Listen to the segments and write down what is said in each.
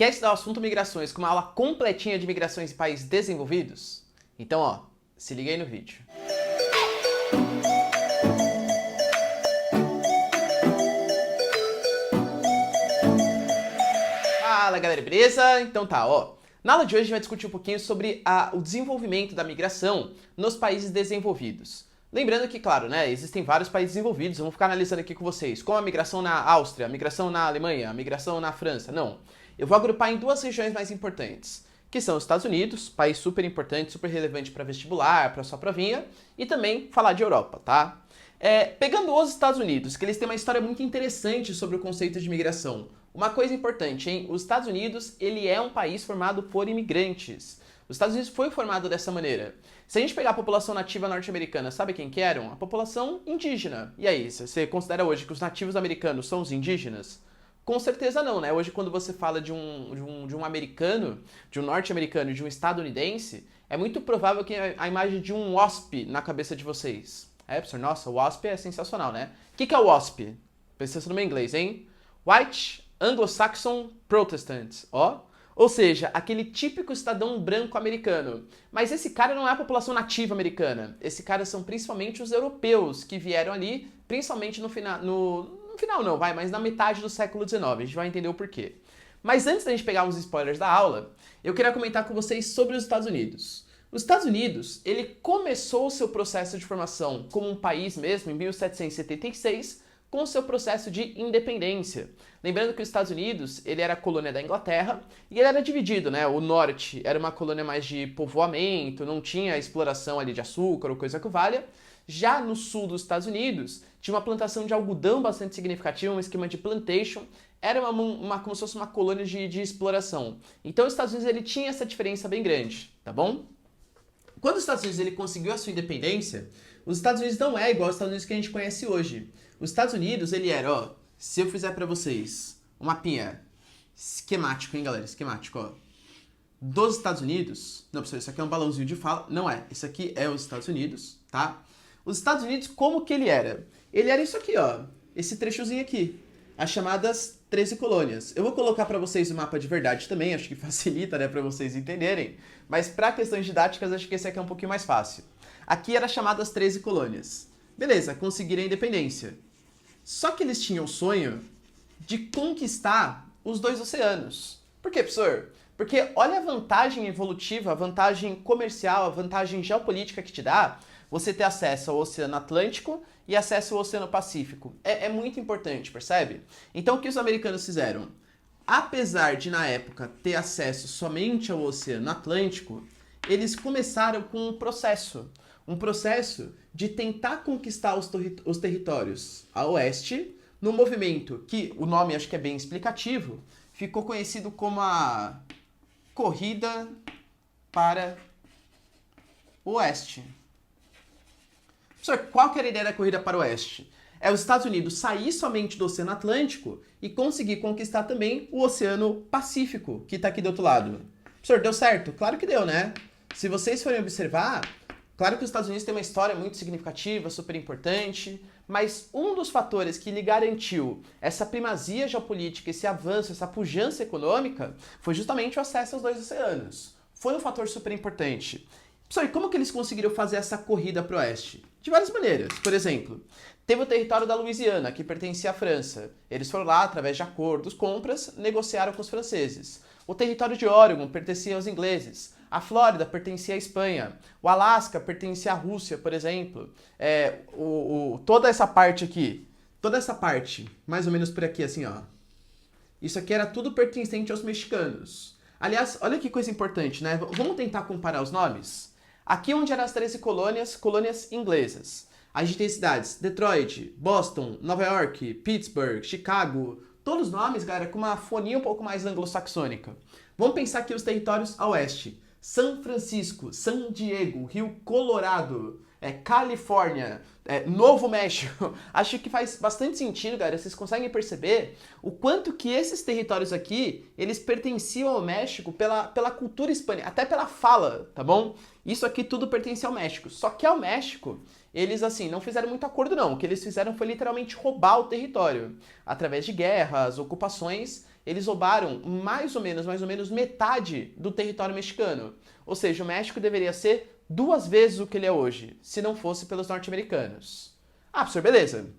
Quer estudar o assunto migrações com uma aula completinha de migrações em países desenvolvidos? Então, ó, se liga aí no vídeo. Fala galera, beleza? Então tá, ó. Na aula de hoje a gente vai discutir um pouquinho sobre o desenvolvimento da migração nos países desenvolvidos. Lembrando que, claro, né, existem vários países desenvolvidos, eu vou ficar analisando aqui com vocês, como a migração na Áustria, a migração na Alemanha, a migração na França, não. Eu vou agrupar em duas regiões mais importantes, que são os Estados Unidos, país super importante, super relevante para vestibular, para sua provinha, e também falar de Europa, tá? Pegando os Estados Unidos, que eles têm uma história muito interessante sobre o conceito de migração. Uma coisa importante, hein? Os Estados Unidos, ele é um país formado por imigrantes. Os Estados Unidos foi formado dessa maneira. Se a gente pegar a população nativa norte-americana, sabe quem que eram? A população indígena. E aí, você considera hoje que os nativos americanos são os indígenas? Com certeza não, né? Hoje, quando você fala de um americano, de um norte-americano e de um estadunidense, é muito provável que a imagem de um WASP na cabeça de vocês. Professor, nossa, o WASP é sensacional, né? O que é o WASP? Pensa no meu inglês, hein? White Anglo-Saxon Protestant, ó. Ou seja, aquele típico cidadão branco americano. Mas esse cara não é a população nativa americana. Esse cara são principalmente os europeus que vieram ali, principalmente no final não, mas na metade do século XIX. A gente vai entender o porquê. Mas antes da gente pegar uns spoilers da aula, eu queria comentar com vocês sobre os Estados Unidos. Os Estados Unidos, ele começou o seu processo de formação como um país mesmo em 1776, com o seu processo de independência. Lembrando que os Estados Unidos, ele era colônia da Inglaterra e ele era dividido, né? O norte era uma colônia mais de povoamento, não tinha exploração ali de açúcar ou coisa que valha. Já no sul dos Estados Unidos, tinha uma plantação de algodão bastante significativa, um esquema de plantation, era como se fosse uma colônia de exploração. Então os Estados Unidos, ele tinha essa diferença bem grande, tá bom? Quando os Estados Unidos ele conseguiu a sua independência, os Estados Unidos não é igual aos Estados Unidos que a gente conhece hoje. Os Estados Unidos, ele era, ó, se eu fizer pra vocês um mapinha esquemático, hein, galera, esquemático, ó, dos Estados Unidos, não, professor, isso aqui é um balãozinho de fala, não é, isso aqui é os Estados Unidos, tá? Os Estados Unidos, como que ele era? Ele era isso aqui, ó, esse trechozinho aqui, as chamadas 13 colônias. Eu vou colocar pra vocês o mapa de verdade também, acho que facilita, né, pra vocês entenderem, mas pra questões didáticas, acho que esse aqui é um pouquinho mais fácil. Aqui era chamadas 13 colônias. Beleza, conseguiram a independência. Só que eles tinham o sonho de conquistar os dois oceanos. Por quê, professor? Porque olha a vantagem evolutiva, a vantagem comercial, a vantagem geopolítica que te dá você ter acesso ao Oceano Atlântico e acesso ao Oceano Pacífico. É muito importante, percebe? Então o que os americanos fizeram? Apesar de, na época, ter acesso somente ao Oceano Atlântico, eles começaram com um processo de tentar conquistar os territórios a oeste, num movimento que, o nome acho que é bem explicativo, ficou conhecido como a Corrida para o Oeste. Professor, qual que era a ideia da Corrida para o Oeste? É os Estados Unidos sair somente do Oceano Atlântico e conseguir conquistar também o Oceano Pacífico, que está aqui do outro lado. Professor, deu certo? Claro que deu, né? Se vocês forem observar, claro que os Estados Unidos têm uma história muito significativa, super importante, mas um dos fatores que lhe garantiu essa primazia geopolítica, esse avanço, essa pujança econômica, foi justamente o acesso aos dois oceanos. Foi um fator super importante. Pessoal, e como que eles conseguiram fazer essa corrida para o oeste? De várias maneiras. Por exemplo, teve o território da Louisiana, que pertencia à França. Eles foram lá, através de acordos, compras, negociaram com os franceses. O território de Oregon pertencia aos ingleses. A Flórida pertencia à Espanha. O Alasca pertencia à Rússia, por exemplo. Toda essa parte aqui, toda essa parte, mais ou menos por aqui, assim, ó. Isso aqui era tudo pertencente aos mexicanos. Aliás, olha que coisa importante, né? Vamos tentar comparar os nomes? Aqui onde eram as 13 colônias, colônias inglesas. A gente tem cidades Detroit, Boston, Nova York, Pittsburgh, Chicago. Todos os nomes, galera, com uma fonia um pouco mais anglo-saxônica. Vamos pensar aqui os territórios a oeste. São Francisco, San Diego, Rio Colorado, Califórnia, Novo México. Acho que faz bastante sentido, galera. Vocês conseguem perceber o quanto que esses territórios aqui, eles pertenciam ao México pela cultura hispânica, até pela fala, tá bom? Isso aqui tudo pertence ao México. Só que ao México, eles, assim, não fizeram muito acordo, não. O que eles fizeram foi literalmente roubar o território, através de guerras, ocupações, eles roubaram mais ou menos metade do território mexicano. Ou seja, o México deveria ser 2 vezes o que ele é hoje, se não fosse pelos norte-americanos. Ah, professor, beleza.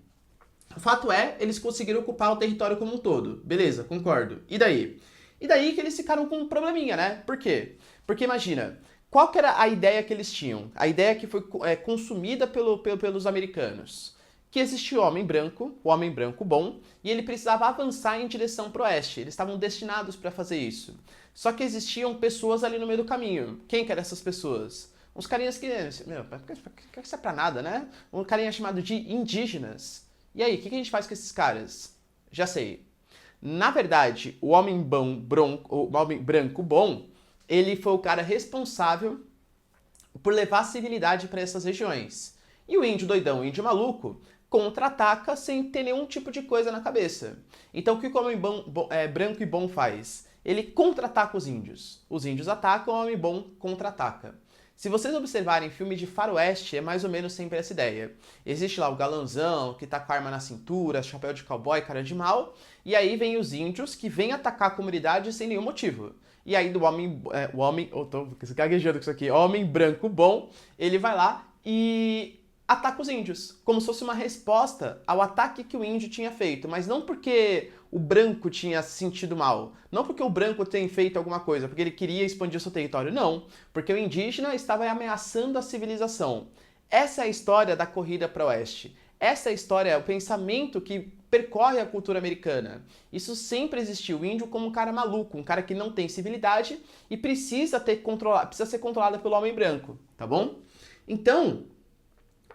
O fato é, eles conseguiram ocupar o território como um todo. Beleza, concordo. E daí? E daí que eles ficaram com um probleminha, né? Por quê? Porque imagina, qual que era a ideia que eles tinham? A ideia que foi consumida pelos americanos. Que existia o homem branco bom, e ele precisava avançar em direção para o oeste. Eles estavam destinados para fazer isso. Só que existiam pessoas ali no meio do caminho. Quem que eram essas pessoas? Uns carinhas que... Meu, que isso é pra nada, né? Um carinha chamado de indígenas. E aí, o que a gente faz com esses caras? Já sei. Na verdade, o homem branco bom, ele foi o cara responsável por levar civilidade para essas regiões. E o índio doidão, o índio maluco, contra-ataca sem ter nenhum tipo de coisa na cabeça. Então o que o homem branco e bom faz? Ele contra-ataca os índios. Os índios atacam, o homem bom contra-ataca. Se vocês observarem filme de faroeste, é mais ou menos sempre essa ideia. Existe lá o galanzão, que tá com a arma na cintura, chapéu de cowboy, cara de mal, e aí vem os índios que vêm atacar a comunidade sem nenhum motivo. E aí homem branco bom, ele vai lá e ataca os índios, como se fosse uma resposta ao ataque que o índio tinha feito, mas não porque o branco tinha se sentido mal, não porque o branco tem feito alguma coisa, porque ele queria expandir o seu território, não, porque o indígena estava ameaçando a civilização. Essa é a história da corrida para o oeste. Essa é a história, o pensamento que percorre a cultura americana. Isso sempre existiu, o índio como um cara maluco, um cara que não tem civilidade e precisa ser controlado pelo homem branco, tá bom? Então,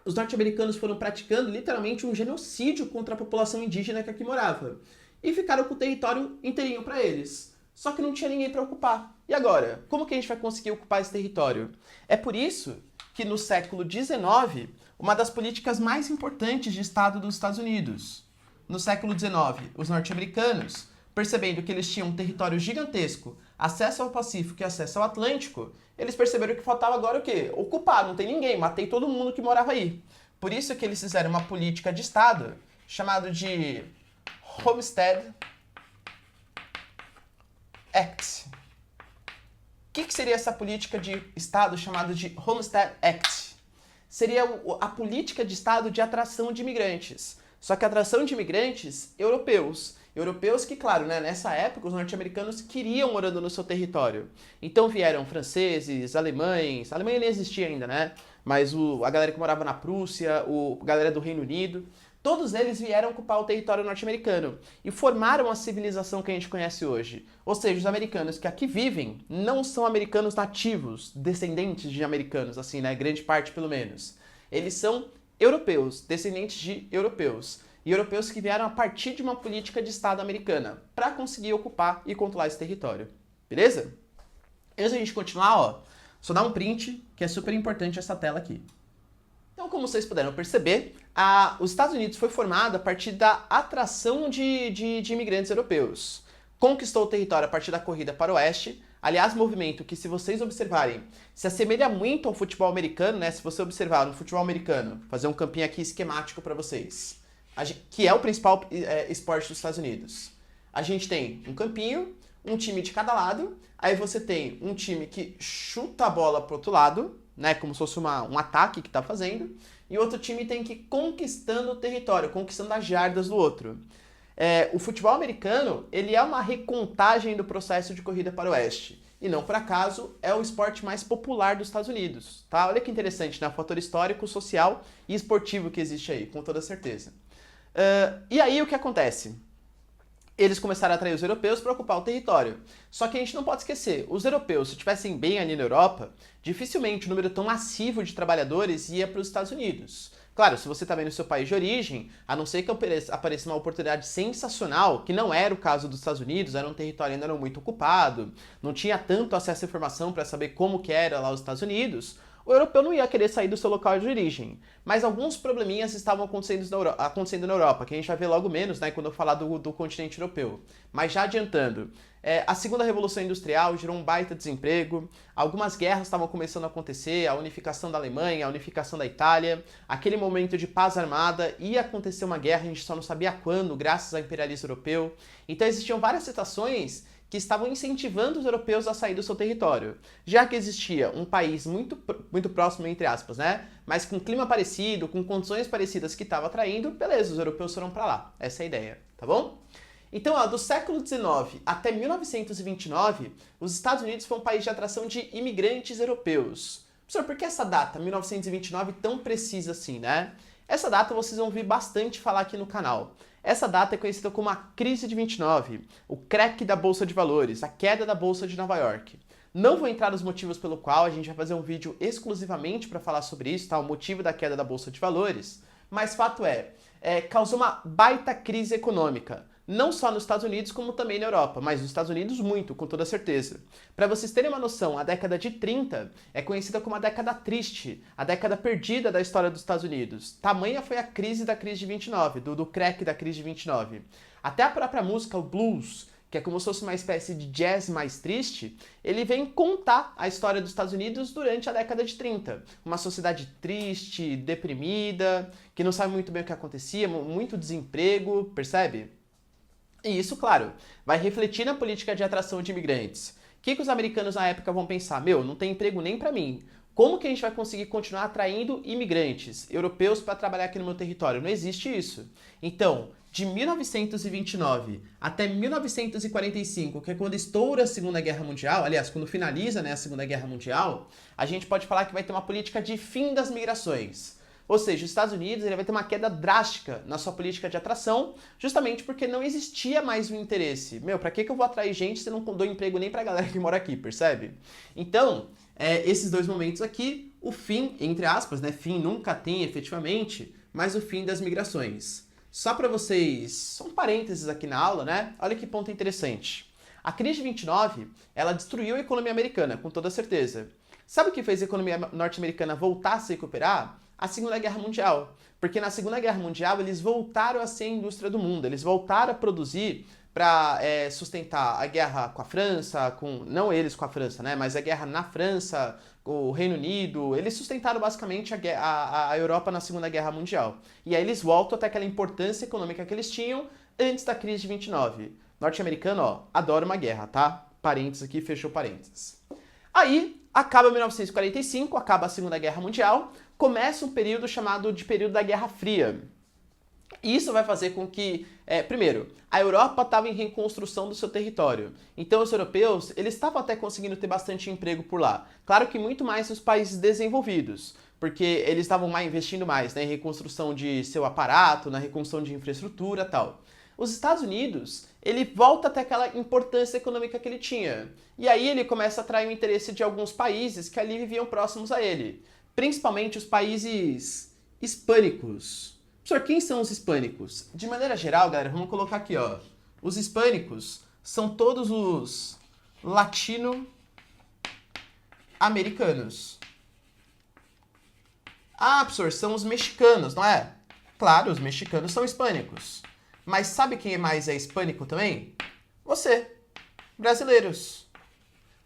os norte-americanos foram praticando literalmente um genocídio contra a população indígena que aqui morava. E ficaram com o território inteirinho para eles. Só que não tinha ninguém para ocupar. E agora? Como que a gente vai conseguir ocupar esse território? É por isso que no século XIX, uma das políticas mais importantes de Estado dos Estados Unidos. No século XIX, os norte-americanos, percebendo que eles tinham um território gigantesco, acesso ao Pacífico e acesso ao Atlântico, eles perceberam que faltava agora o quê? Ocupar, não tem ninguém, matei todo mundo que morava aí. Por isso que eles fizeram uma política de Estado chamada de Homestead Act. O que seria essa política de Estado chamada de Homestead Act? Seria a política de Estado de atração de imigrantes. Só que a atração de imigrantes europeus. Europeus que, claro, né, nessa época os norte-americanos queriam morando no seu território. Então vieram franceses, alemães, a Alemanha nem existia ainda, né? Mas a galera que morava na Prússia, a galera do Reino Unido, todos eles vieram ocupar o território norte-americano e formaram a civilização que a gente conhece hoje. Ou seja, os americanos que aqui vivem não são americanos nativos, descendentes de americanos, assim, né? Grande parte pelo menos. Eles são europeus, descendentes de europeus. E europeus que vieram a partir de uma política de Estado americana para conseguir ocupar e controlar esse território. Beleza? Antes da gente continuar, ó, só dá um print, que é super importante essa tela aqui. Então, como vocês puderam perceber, os Estados Unidos foi formado a partir da atração de imigrantes europeus. Conquistou o território a partir da corrida para o oeste. Aliás, movimento que, se vocês observarem, se assemelha muito ao futebol americano, né? Se você observar no futebol americano, fazer um campinho aqui esquemático para vocês, que é o principal esporte dos Estados Unidos. A gente tem um campinho, um time de cada lado, aí você tem um time que chuta a bola pro outro lado, né, como se fosse um ataque que tá fazendo, e outro time tem que ir conquistando o território, conquistando as jardas do outro. O futebol americano, ele é uma recontagem do processo de corrida para o oeste. E não por acaso é o esporte mais popular dos Estados Unidos, tá? Olha que interessante, né? O fator histórico, social e esportivo que existe aí, com toda certeza. E aí o que acontece? Eles começaram a atrair os europeus para ocupar o território. Só que a gente não pode esquecer, os europeus, se estivessem bem ali na Europa, dificilmente o número tão massivo de trabalhadores ia para os Estados Unidos. Claro, se você está bem no seu país de origem, a não ser que apareça uma oportunidade sensacional, que não era o caso dos Estados Unidos, era um território ainda não muito ocupado, não tinha tanto acesso à informação para saber como que era lá os Estados Unidos, o europeu não ia querer sair do seu local de origem. Mas alguns probleminhas estavam acontecendo na Europa, que a gente vai ver logo menos, né, quando eu falar do continente europeu. Mas já adiantando, a segunda revolução industrial gerou um baita desemprego, algumas guerras estavam começando a acontecer, a unificação da Alemanha, a unificação da Itália, aquele momento de paz armada, ia acontecer uma guerra, a gente só não sabia quando, graças ao imperialismo europeu. Então existiam várias situações que estavam incentivando os europeus a sair do seu território, já que existia um país muito próximo, entre aspas, né, mas com clima parecido, com condições parecidas que estava atraindo, beleza, os europeus foram para lá. Essa é a ideia, tá bom? Então, ó, do século XIX até 1929, os Estados Unidos foi um país de atração de imigrantes europeus. Professor, por que essa data, 1929, tão precisa assim, né? Essa data vocês vão ouvir bastante falar aqui no canal. Essa data é conhecida como a crise de 29, o crack da Bolsa de Valores, a queda da Bolsa de Nova York. Não vou entrar nos motivos pelo qual a gente vai fazer um vídeo exclusivamente para falar sobre isso, tá? O motivo da queda da Bolsa de Valores, mas fato causou uma baita crise econômica. Não só nos Estados Unidos, como também na Europa, mas nos Estados Unidos muito, com toda certeza. Para vocês terem uma noção, a década de 30 é conhecida como a década triste, a década perdida da história dos Estados Unidos. Tamanha foi a crise da crise de 29, do crack da crise de 29. Até a própria música, o blues, que é como se fosse uma espécie de jazz mais triste, ele vem contar a história dos Estados Unidos durante a década de 30. Uma sociedade triste, deprimida, que não sabe muito bem o que acontecia, muito desemprego, percebe? E isso, claro, vai refletir na política de atração de imigrantes. O que os americanos na época vão pensar? Meu, não tem emprego nem para mim. Como que a gente vai conseguir continuar atraindo imigrantes europeus para trabalhar aqui no meu território? Não existe isso. Então, de 1929 até 1945, que é quando estoura a Segunda Guerra Mundial, aliás, quando finaliza, né, a Segunda Guerra Mundial, a gente pode falar que vai ter uma política de fim das migrações. Ou seja, os Estados Unidos ele vai ter uma queda drástica na sua política de atração, justamente porque não existia mais o interesse. Meu, pra que eu vou atrair gente se eu não dou emprego nem pra galera que mora aqui, percebe? Então, esses dois momentos aqui, o fim, entre aspas, né? Fim nunca tem efetivamente, mas o fim das migrações. Só pra vocês, só um parênteses aqui na aula, né? Olha que ponto interessante. A crise de 29, ela destruiu a economia americana, com toda certeza. Sabe o que fez a economia norte-americana voltar a se recuperar? A Segunda Guerra Mundial. Porque na Segunda Guerra Mundial eles voltaram a ser a indústria do mundo, eles voltaram a produzir para sustentar a guerra com a França, não eles com a França, né, mas a guerra na França, o Reino Unido, eles sustentaram basicamente a Europa na Segunda Guerra Mundial. E aí eles voltam até aquela importância econômica que eles tinham antes da crise de 29. Norte-americano, ó, adora uma guerra, tá? Parênteses aqui, fechou parênteses. Aí, acaba 1945, acaba a Segunda Guerra Mundial, começa um período chamado de período da Guerra Fria. Isso vai fazer com que, primeiro, a Europa estava em reconstrução do seu território. Então os europeus, eles estavam até conseguindo ter bastante emprego por lá. Claro que muito mais nos países desenvolvidos, porque eles estavam investindo mais, né, em reconstrução de seu aparato, na reconstrução de infraestrutura e tal. Os Estados Unidos, ele volta até aquela importância econômica que ele tinha. E aí ele começa a atrair o interesse de alguns países que ali viviam próximos a ele. Principalmente os países hispânicos. Professor, quem são os hispânicos? De maneira geral, galera, vamos colocar aqui, ó. Os hispânicos são todos os latino-americanos. Ah, professor, são os mexicanos, não é? Claro, os mexicanos são hispânicos. Mas sabe quem mais é hispânico também? Você. Brasileiros.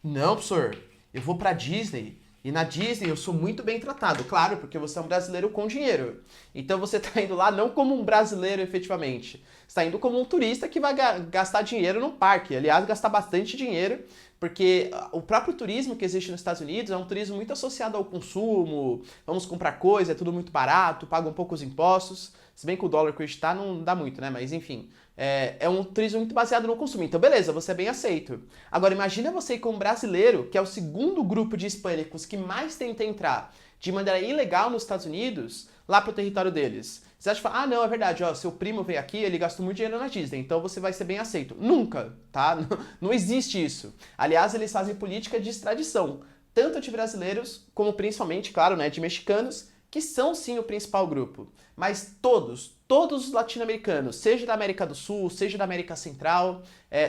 Não, professor, eu vou pra Disney. E na Disney eu sou muito bem tratado, claro, porque você é um brasileiro com dinheiro. Então você está indo lá não como um brasileiro efetivamente, você está indo como um turista que vai gastar dinheiro no parque. Aliás, gastar bastante dinheiro, porque o próprio turismo que existe nos Estados Unidos é um turismo muito associado ao consumo, vamos comprar coisa, é tudo muito barato, paga um pouco os impostos, se bem que o dólar que hoje está não dá muito, né? Mas enfim, é um turismo muito baseado no consumo. Então beleza, você é bem aceito. Agora imagina você ir como brasileiro, que é o segundo grupo de hispânicos que mais tenta entrar de maneira ilegal nos Estados Unidos, lá pro território deles. Você acha que fala, ah não, é verdade, ó, seu primo veio aqui, ele gastou muito dinheiro na Disney, então você vai ser bem aceito. Nunca, tá? Não existe isso. Aliás, eles fazem política de extradição, tanto de brasileiros, como principalmente, claro, né, de mexicanos, que são sim o principal grupo. Mas todos os latino-americanos, seja da América do Sul, seja da América Central,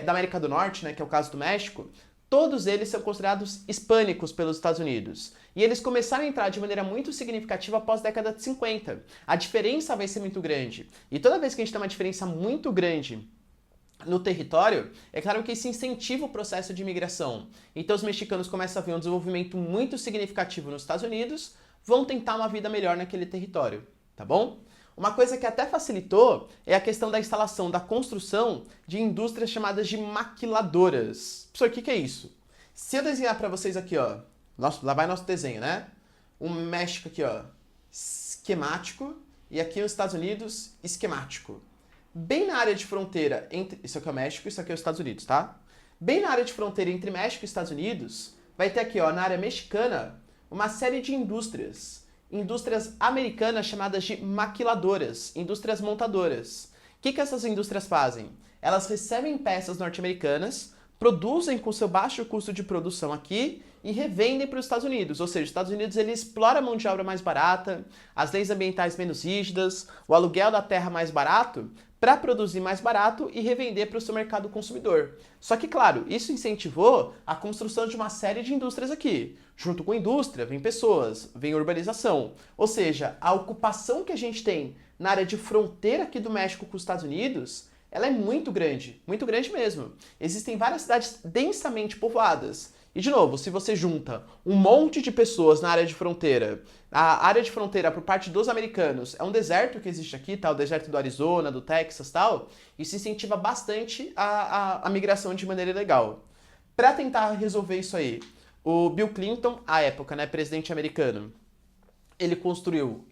da América do Norte, né, que é o caso do México, todos eles são considerados hispânicos pelos Estados Unidos. E eles começaram a entrar de maneira muito significativa após a década de 50. A diferença vai ser muito grande. E toda vez que a gente tem uma diferença muito grande no território, é claro que isso incentiva o processo de imigração. Então os mexicanos começam a ver um desenvolvimento muito significativo nos Estados Unidos, vão tentar uma vida melhor naquele território, tá bom? Uma coisa que até facilitou é a questão da instalação, da construção de indústrias chamadas de maquiladoras. Professor, o que é isso? Se eu desenhar para vocês aqui, ó, lá vai nosso desenho, né? O México aqui, ó, esquemático, e aqui os Estados Unidos, esquemático. Bem na área de fronteira entre... Isso aqui é o México, isso aqui é os Estados Unidos, tá? Bem na área de fronteira entre México e Estados Unidos, vai ter aqui, ó, na área mexicana, uma série de indústrias. Indústrias americanas chamadas de maquiladoras, indústrias montadoras. O que essas indústrias fazem? Elas recebem peças norte-americanas, produzem com seu baixo custo de produção aqui e revendem para os Estados Unidos. Ou seja, os Estados Unidos ele explora a mão de obra mais barata, as leis ambientais menos rígidas, o aluguel da terra mais barato, para produzir mais barato e revender para o seu mercado consumidor. Só que, claro, isso incentivou a construção de uma série de indústrias aqui. Junto com a indústria, vem pessoas, vem urbanização. Ou seja, a ocupação que a gente tem na área de fronteira aqui do México com os Estados Unidos, ela é muito grande mesmo. Existem várias cidades densamente povoadas. E, de novo, se você junta um monte de pessoas na área de fronteira, a área de fronteira por parte dos americanos é um deserto que existe aqui, tá? O deserto do Arizona, do Texas e tal, isso incentiva bastante a migração de maneira ilegal. Para tentar resolver isso aí, o Bill Clinton, à época, né, presidente americano, ele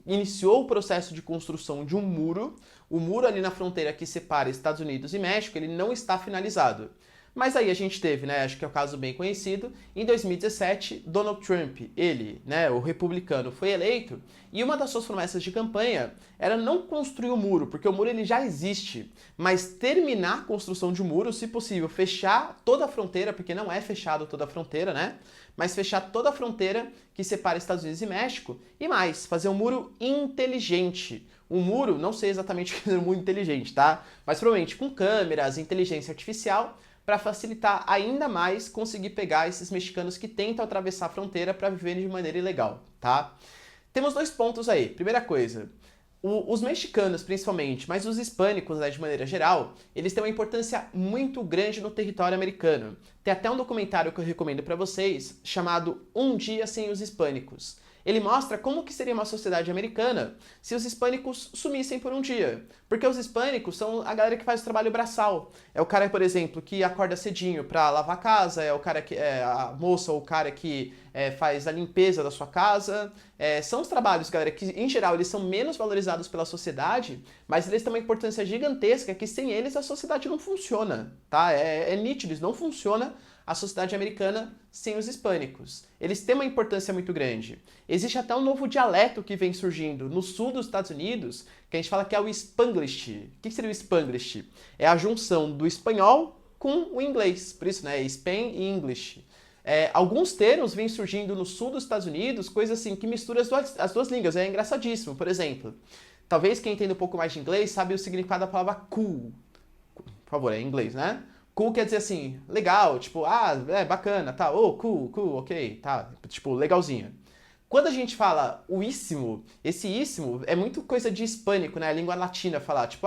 iniciou o processo de construção de um muro. O muro ali na fronteira que separa Estados Unidos e México, ele não está finalizado. Mas aí a gente teve, né, acho que é um caso bem conhecido, em 2017, Donald Trump, ele, né, o republicano, foi eleito, e uma das suas promessas de campanha era não construir o muro, porque o muro ele já existe, mas terminar a construção de um muro, se possível, fechar toda a fronteira, porque não é fechado toda a fronteira, né, mas fechar toda a fronteira que separa Estados Unidos e México, e mais, fazer um muro inteligente. Um muro, não sei exatamente o que é um muro inteligente, tá? Mas provavelmente com câmeras, inteligência artificial, para facilitar ainda mais conseguir pegar esses mexicanos que tentam atravessar a fronteira para viverem de maneira ilegal, tá? Temos dois pontos aí. Primeira coisa, os mexicanos principalmente, mas os hispânicos, né, de maneira geral, eles têm uma importância muito grande no território americano. Tem até um documentário que eu recomendo para vocês, chamado Um Dia Sem os Hispânicos. Ele mostra como que seria uma sociedade americana se os hispânicos sumissem por um dia. Porque os hispânicos são a galera que faz o trabalho braçal. É o cara, por exemplo, que acorda cedinho para lavar a casa, é o cara que é a moça ou o cara que faz a limpeza da sua casa. São os trabalhos, galera, que em geral eles são menos valorizados pela sociedade, mas eles têm uma importância gigantesca que sem eles a sociedade não funciona, tá? É nítido, não funciona a sociedade americana sem os hispânicos. Eles têm uma importância muito grande. Existe até um novo dialeto que vem surgindo no sul dos Estados Unidos, que a gente fala que é o Spanglish. O que seria o Spanglish? É a junção do espanhol com o inglês. Por isso, né? Spain e English. Alguns termos vêm surgindo no sul dos Estados Unidos, coisas assim, que misturam as duas línguas. É engraçadíssimo. Por exemplo, talvez quem entenda um pouco mais de inglês sabe o significado da palavra cool. Por favor, é em inglês, né? Cool quer dizer assim, legal, tipo, bacana, tá, cool, ok, tá, tipo, legalzinho. Quando a gente fala o íssimo, esse íssimo é muito coisa de hispânico, né, a língua latina falar, tipo,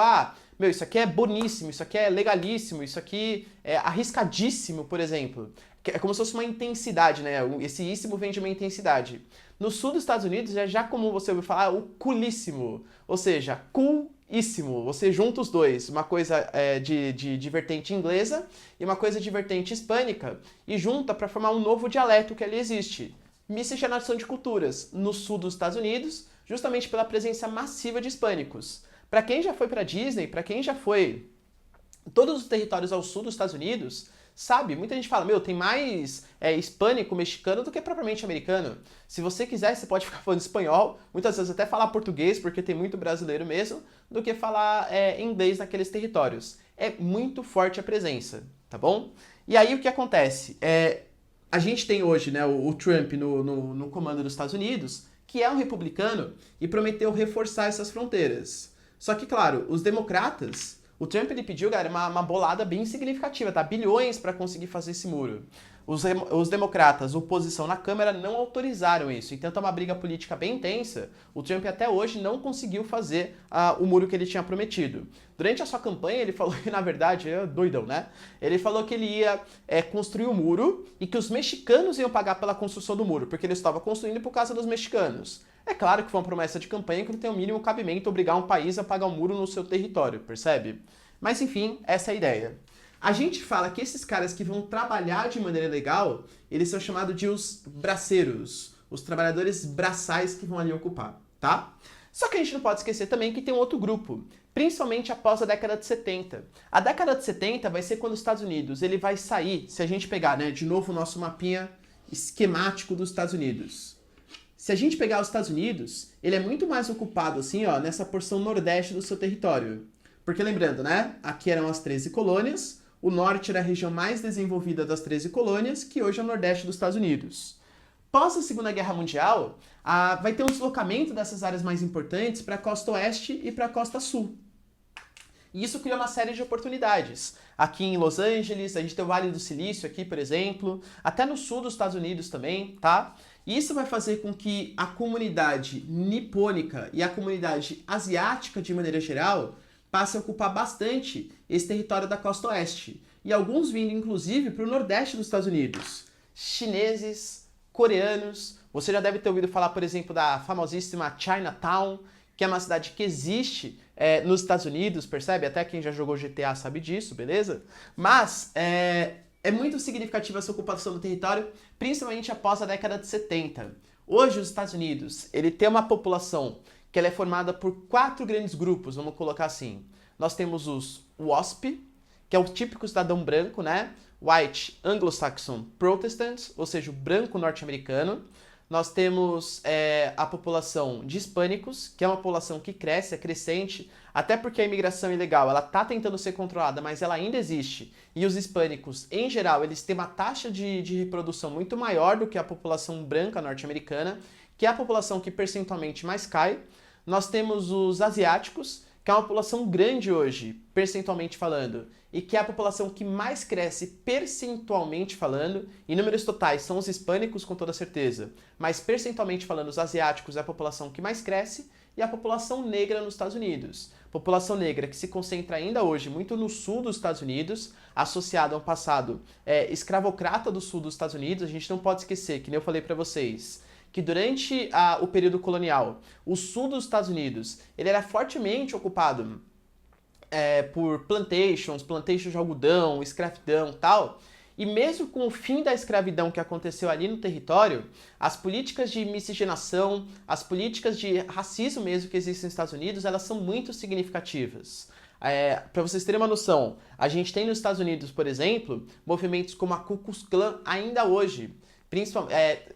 isso aqui é boníssimo, isso aqui é legalíssimo, isso aqui é arriscadíssimo, por exemplo. É como se fosse uma intensidade, né, esse íssimo vem de uma intensidade. No sul dos Estados Unidos é já comum você ouvir falar o coolíssimo, ou seja, coolíssimo, você junta os dois, uma coisa de vertente inglesa e uma coisa de vertente hispânica, e junta para formar um novo dialeto que ali existe. Miscigenação de culturas no sul dos Estados Unidos, justamente pela presença massiva de hispânicos. Para quem já foi para Disney, para quem já foi todos os territórios ao sul dos Estados Unidos, sabe, muita gente fala, tem mais hispânico, mexicano do que propriamente americano. Se você quiser, você pode ficar falando espanhol, muitas vezes até falar português, porque tem muito brasileiro mesmo, do que falar inglês naqueles territórios. É muito forte a presença, tá bom? E aí o que acontece? A gente tem hoje, né, o Trump no comando dos Estados Unidos, que é um republicano e prometeu reforçar essas fronteiras. Só que, claro, os democratas O Trump ele pediu, galera, uma bolada bem significativa, tá? Bilhões para conseguir fazer esse muro. Os democratas, oposição na Câmara, não autorizaram isso. Então tá uma briga política bem intensa. O Trump até hoje não conseguiu fazer o muro que ele tinha prometido. Durante a sua campanha, ele falou que, na verdade, é doidão, né? Ele falou que ele ia construir o muro e que os mexicanos iam pagar pela construção do muro, porque ele estava construindo por causa dos mexicanos. É claro que foi uma promessa de campanha que não tem o mínimo cabimento obrigar um país a pagar um muro no seu território, percebe? Mas enfim, essa é a ideia. A gente fala que esses caras que vão trabalhar de maneira legal, eles são chamados de os braceiros, os trabalhadores braçais que vão ali ocupar, tá? Só que a gente não pode esquecer também que tem um outro grupo, principalmente após a década de 70. A década de 70 vai ser quando os Estados Unidos ele vai sair, se a gente pegar, né, de novo o nosso mapinha esquemático dos Estados Unidos. Se a gente pegar os Estados Unidos, ele é muito mais ocupado assim, ó, nessa porção nordeste do seu território. Porque lembrando, né, aqui eram as 13 colônias, o norte era a região mais desenvolvida das 13 colônias, que hoje é o nordeste dos Estados Unidos. Pós a Segunda Guerra Mundial, vai ter um deslocamento dessas áreas mais importantes para a costa oeste e para a costa sul. E isso cria uma série de oportunidades. Aqui em Los Angeles, a gente tem o Vale do Silício aqui, por exemplo, até no sul dos Estados Unidos também, tá? E isso vai fazer com que a comunidade nipônica e a comunidade asiática, de maneira geral, passe a ocupar bastante esse território da costa oeste. E alguns vindo, inclusive, para o nordeste dos Estados Unidos. Chineses, coreanos. Você já deve ter ouvido falar, por exemplo, da famosíssima Chinatown, que é uma cidade que existe nos Estados Unidos, percebe? Até quem já jogou GTA sabe disso, beleza? Mas é muito significativa essa ocupação do território, principalmente após a década de 70. Hoje, os Estados Unidos, ele tem uma população que ela é formada por 4 grandes grupos, vamos colocar assim. Nós temos os WASP, que é o típico cidadão branco, né? White Anglo-Saxon Protestant, ou seja, o branco norte-americano. Nós temos a população de hispânicos, que é uma população que cresce, é crescente, até porque a imigração ilegal ela está tentando ser controlada, mas ela ainda existe. E os hispânicos, em geral, eles têm uma taxa de reprodução muito maior do que a população branca norte-americana, que é a população que percentualmente mais cai. Nós temos os asiáticos, que é uma população grande hoje, percentualmente falando, e que é a população que mais cresce percentualmente falando. Em números totais são os hispânicos, com toda certeza, mas percentualmente falando, os asiáticos é a população que mais cresce, e a população negra nos Estados Unidos. População negra que se concentra ainda hoje muito no sul dos Estados Unidos, associada a um passado escravocrata do sul dos Estados Unidos. A gente não pode esquecer, que nem eu falei para vocês, que durante o período colonial, o sul dos Estados Unidos, ele era fortemente ocupado por plantations de algodão, escravidão e tal. E mesmo com o fim da escravidão que aconteceu ali no território, as políticas de miscigenação, as políticas de racismo mesmo que existem nos Estados Unidos, elas são muito significativas. Para vocês terem uma noção, a gente tem nos Estados Unidos, por exemplo, movimentos como a Ku Klux Klan ainda hoje.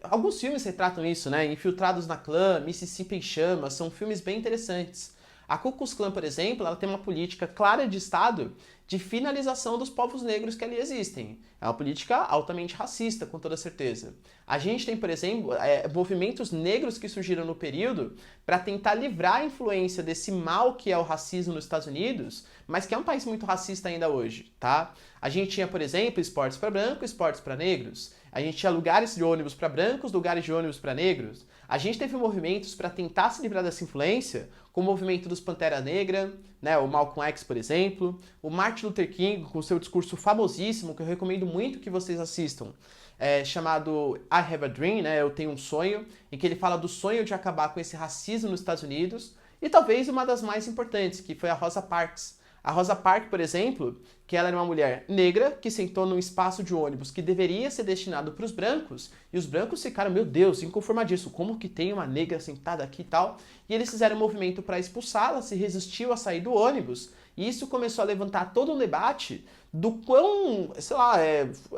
Alguns filmes retratam isso, né? Infiltrados na Clã, Mississippi em Chamas, são filmes bem interessantes. A Ku Klux Klan, por exemplo, ela tem uma política clara de Estado de finalização dos povos negros que ali existem. É uma política altamente racista, com toda certeza. A gente tem, por exemplo, movimentos negros que surgiram no período para tentar livrar a influência desse mal que é o racismo nos Estados Unidos, mas que é um país muito racista ainda hoje, tá? A gente tinha, por exemplo, esportes para brancos, esportes para negros. A gente tinha lugares de ônibus para brancos, lugares de ônibus para negros. A gente teve movimentos para tentar se livrar dessa influência, como o movimento dos Pantera Negra, né, o Malcolm X, por exemplo, o Martin Luther King, com seu discurso famosíssimo, que eu recomendo muito que vocês assistam, chamado I Have a Dream, né, Eu Tenho um Sonho, em que ele fala do sonho de acabar com esse racismo nos Estados Unidos, e talvez uma das mais importantes, que foi a Rosa Parks. A Rosa Parks, por exemplo, que ela era uma mulher negra que sentou num espaço de ônibus que deveria ser destinado para os brancos, e os brancos ficaram, meu Deus, inconformadíssimos, como que tem uma negra sentada aqui e tal? E eles fizeram um movimento para expulsá-la, se resistiu a sair do ônibus, e isso começou a levantar todo um debate do quão, sei lá,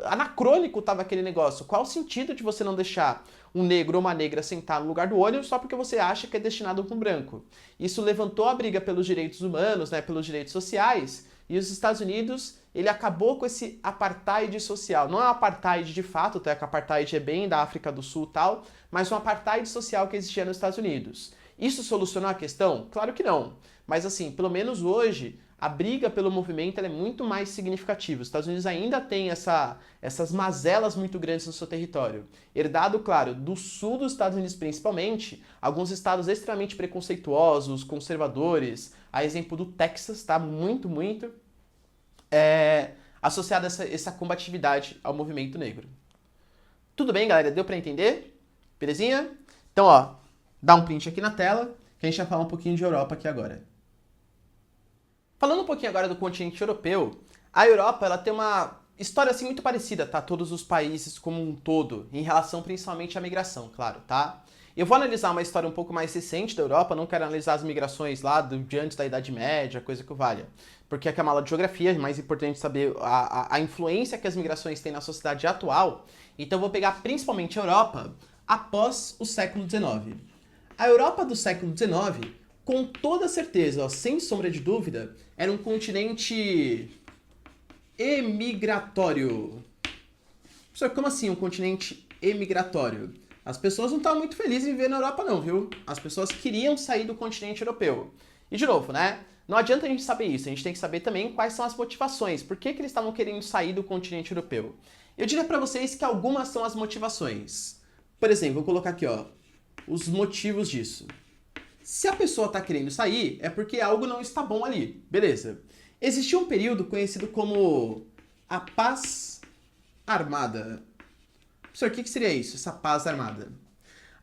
anacrônico estava aquele negócio. Qual o sentido de você não deixar um negro ou uma negra sentar no lugar do ônibus só porque você acha que é destinado para um branco? Isso levantou a briga pelos direitos humanos, né, pelos direitos sociais, e os Estados Unidos, ele acabou com esse apartheid social. Não é um apartheid de fato, até que o apartheid é bem da África do Sul e tal, mas um apartheid social que existia nos Estados Unidos. Isso solucionou a questão? Claro que não. Mas assim, pelo menos hoje, a briga pelo movimento ela é muito mais significativa. Os Estados Unidos ainda tem essas mazelas muito grandes no seu território. Herdado, claro, do sul dos Estados Unidos principalmente, alguns estados extremamente preconceituosos, conservadores, a exemplo do Texas, tá? Muito, associado a essa combatividade ao movimento negro. Tudo bem, galera? Deu para entender? Belezinha? Então, ó, dá um print aqui na tela, que a gente vai falar um pouquinho de Europa aqui agora. Falando um pouquinho agora do continente europeu, a Europa ela tem uma história assim muito parecida, tá? Todos os países como um todo, em relação principalmente à migração, claro, tá? Eu vou analisar uma história um pouco mais recente da Europa, não quero analisar as migrações lá de antes da Idade Média, coisa que valha. Porque aqui é uma aula de geografia, é mais importante saber a influência que as migrações têm na sociedade atual. Então eu vou pegar principalmente a Europa após o século XIX. A Europa do século XIX, com toda certeza, ó, sem sombra de dúvida, era um continente emigratório. Professor, como assim um continente emigratório? As pessoas não estavam muito felizes em viver na Europa não, viu? As pessoas queriam sair do continente europeu. E de novo, né? Não adianta a gente saber isso, a gente tem que saber também quais são as motivações. Por que eles estavam querendo sair do continente europeu? Eu diria para vocês que algumas são as motivações. Por exemplo, vou colocar aqui, ó, os motivos disso. Se a pessoa está querendo sair, é porque algo não está bom ali. Beleza. Existia um período conhecido como a Paz Armada. Professor, o que seria isso, essa paz armada?